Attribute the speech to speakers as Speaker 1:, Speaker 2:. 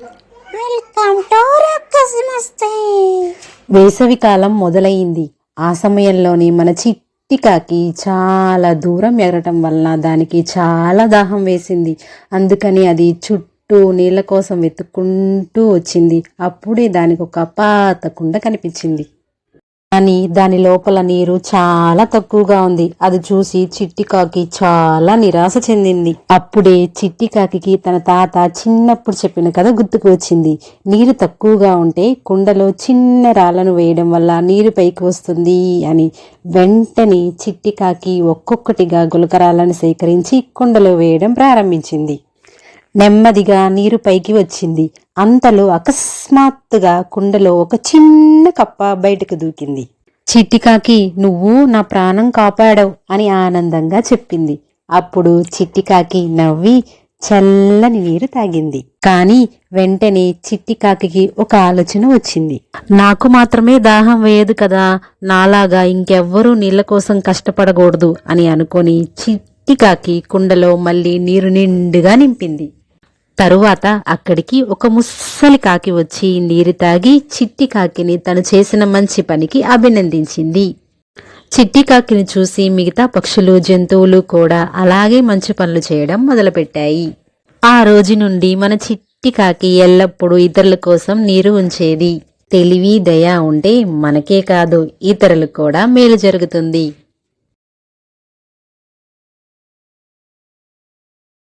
Speaker 1: Welcome to రక్కసిమస్తే.
Speaker 2: వేసవి కాలం మొదలైంది. ఆ సమయంలోనే మన చిట్టి కాకి చాలా దూరం ఎగరటం వలన దానికి చాలా దాహం వేసింది. అందుకని అది చుట్టూ నీళ్ళ కోసం వెతుక్కుంటూ వచ్చింది. అప్పుడే దానికి ఒక పాత కుండ కనిపించింది. కానీ దాని లోపల నీరు చాలా తక్కువగా ఉంది. అది చూసి చిట్టి కాకి చాలా నిరాశ చెందింది. అప్పుడే చిట్టి కాకి తన తాత చిన్నప్పుడు చెప్పిన కథ గుర్తుకు వచ్చింది. నీరు తక్కువగా ఉంటే కుండలో చిన్న రాళ్లను వేయడం వల్ల నీరు పైకి వస్తుంది అని. వెంటనే చిట్టి కాకి ఒక్కొక్కటిగా గులకరాలను సేకరించి కుండలో వేయడం ప్రారంభించింది. నెమ్మదిగా నీరు పైకి వచ్చింది. అంతలో అకస్మాత్తుగా కుండలో ఒక చిన్న కప్ప బయటకు దూకింది. చిట్టికాకి, నువ్వు నా ప్రాణం కాపాడావు అని ఆనందంగా చెప్పింది. అప్పుడు చిట్టికాకి నవ్వి చల్లని నీరు తాగింది. కాని వెంటనే చిట్టికాకి ఒక ఆలోచన వచ్చింది. నాకు మాత్రమే దాహం వేయదు కదా, నాలాగా ఇంకెవ్వరూ నీళ్ల కోసం కష్టపడకూడదు అని అనుకొని చిట్టికాకి కుండలో మళ్ళీ నీరు నిండుగా నింపింది. తరువాత అక్కడికి ఒక ముస్సలి కాకి వచ్చి నీరు తాగి చిట్టి కాకిని తను చేసిన మంచి పనికి అభినందించింది. చిట్టి కాకిని చూసి మిగతా పక్షులు, జంతువులు కూడా అలాగే మంచి పనులు చేయడం మొదలుపెట్టాయి. ఆ రోజు నుండి మన చిట్టి కాకి ఎల్లప్పుడూ ఇతరుల కోసం నీరు ఉంచేది. తెలివి, దయ ఉంటే మనకే కాదు ఇతరులకు కూడా మేలు జరుగుతుంది.